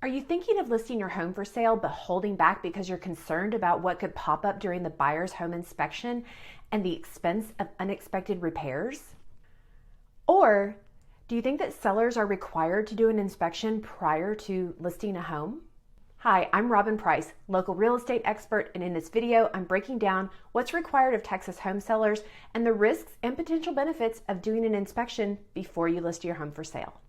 Are you thinking of listing your home for sale but holding back because you're concerned about what could pop up during the buyer's home inspection and the expense of unexpected repairs? Or do you think that sellers are required to do an inspection prior to listing a home? Hi, I'm Robin Price, local real estate expert, and in this video, I'm breaking down what's required of Texas home sellers and the risks and potential benefits of doing an inspection before you list your home for sale.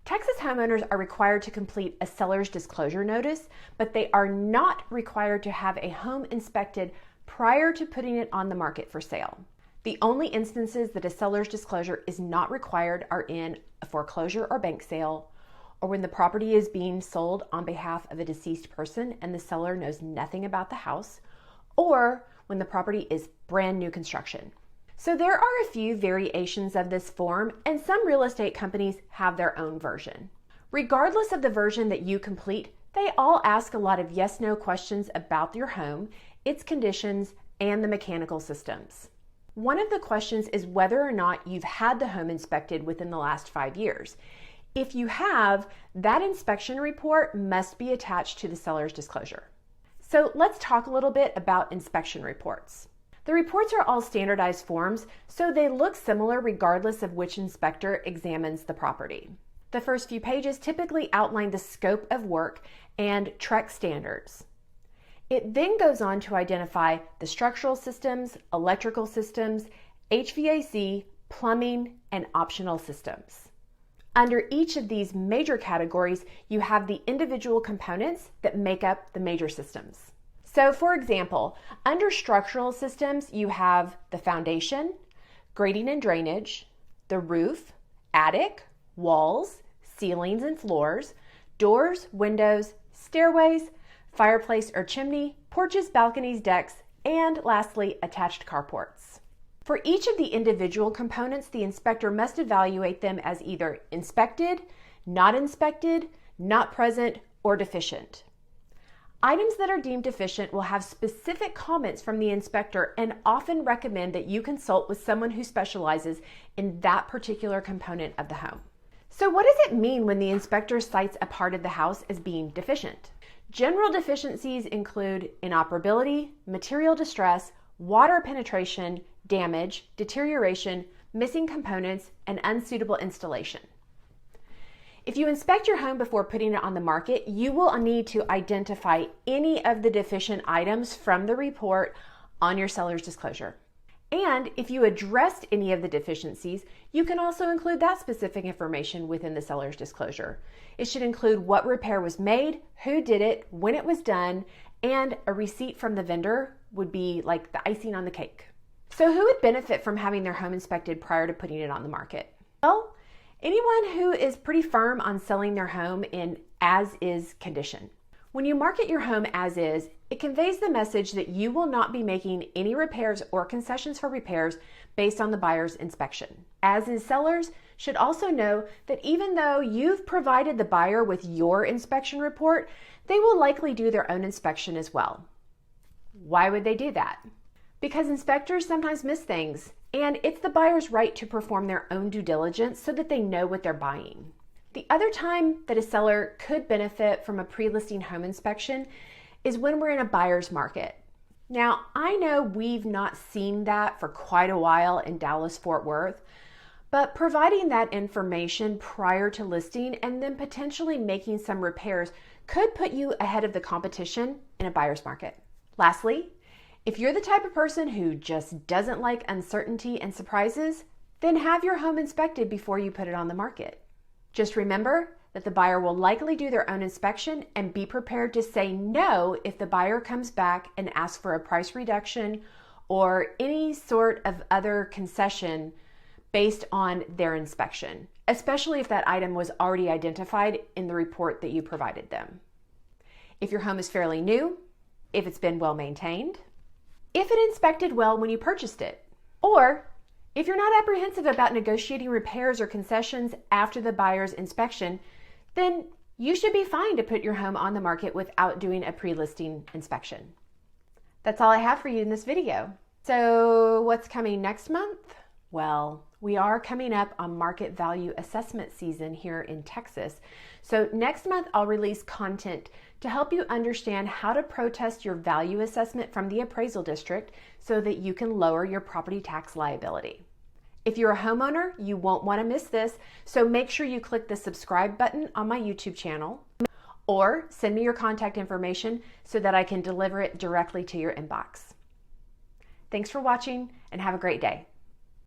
Texas homeowners are required to complete a seller's disclosure notice, but they are not required to have a home inspected prior to putting it on the market for sale. The only instances that a seller's disclosure is not required are in a foreclosure or bank sale, or when the property is being sold on behalf of a deceased person and the seller knows nothing about the house, or when the property is brand new construction. So there are a few variations of this form, and some real estate companies have their own version. Regardless of the version that you complete, they all ask a lot of yes/no questions about your home, its conditions, and the mechanical systems. One of the questions is whether or not you've had the home inspected within the last 5 years. If you have, that inspection report must be attached to the seller's disclosure. So let's talk a little bit about inspection reports. The reports are all standardized forms, so they look similar regardless of which inspector examines the property. The first few pages typically outline the scope of work and TREC standards. It then goes on to identify the structural systems, electrical systems, HVAC, plumbing, and optional systems. Under each of these major categories, you have the individual components that make up the major systems. So for example, under structural systems, you have the foundation, grading and drainage, the roof, attic, walls, ceilings and floors, doors, windows, stairways, fireplace or chimney, porches, balconies, decks, and lastly, attached carports. For each of the individual components, the inspector must evaluate them as either inspected, not present, or deficient. Items that are deemed deficient will have specific comments from the inspector and often recommend that you consult with someone who specializes in that particular component of the home. So what does it mean when the inspector cites a part of the house as being deficient? General deficiencies include inoperability, material distress, water penetration, damage, deterioration, missing components, and unsuitable installation. If you inspect your home before putting it on the market, you will need to identify any of the deficient items from the report on your seller's disclosure. And if you addressed any of the deficiencies, you can also include that specific information within the seller's disclosure. It should include what repair was made, who did it, when it was done, and a receipt from the vendor would be like the icing on the cake. So who would benefit from having their home inspected prior to putting it on the market? Well, anyone who is pretty firm on selling their home in as-is condition. When you market your home as is, it conveys the message that you will not be making any repairs or concessions for repairs based on the buyer's inspection. As-is sellers should also know that even though you've provided the buyer with your inspection report, they will likely do their own inspection as well. Why would they do that? Because inspectors sometimes miss things, and it's the buyer's right to perform their own due diligence so that they know what they're buying. The other time that a seller could benefit from a pre-listing home inspection is when we're in a buyer's market. Now, I know we've not seen that for quite a while in Dallas-Fort Worth, but providing that information prior to listing and then potentially making some repairs could put you ahead of the competition in a buyer's market. Lastly, if you're the type of person who just doesn't like uncertainty and surprises, then have your home inspected before you put it on the market. Just remember that the buyer will likely do their own inspection, and be prepared to say no if the buyer comes back and asks for a price reduction or any sort of other concession based on their inspection, especially if that item was already identified in the report that you provided them. If your home is fairly new, if it's been well maintained, if it inspected well when you purchased it, or if you're not apprehensive about negotiating repairs or concessions after the buyer's inspection, then you should be fine to put your home on the market without doing a pre-listing inspection. That's all I have for you in this video. So what's coming next month? Well, we are coming up on market value assessment season here in Texas. So next month I'll release content to help you understand how to protest your value assessment from the appraisal district so that you can lower your property tax liability. If you're a homeowner, you won't want to miss this, so make sure you click the subscribe button on my YouTube channel or send me your contact information so that I can deliver it directly to your inbox. Thanks for watching and have a great day.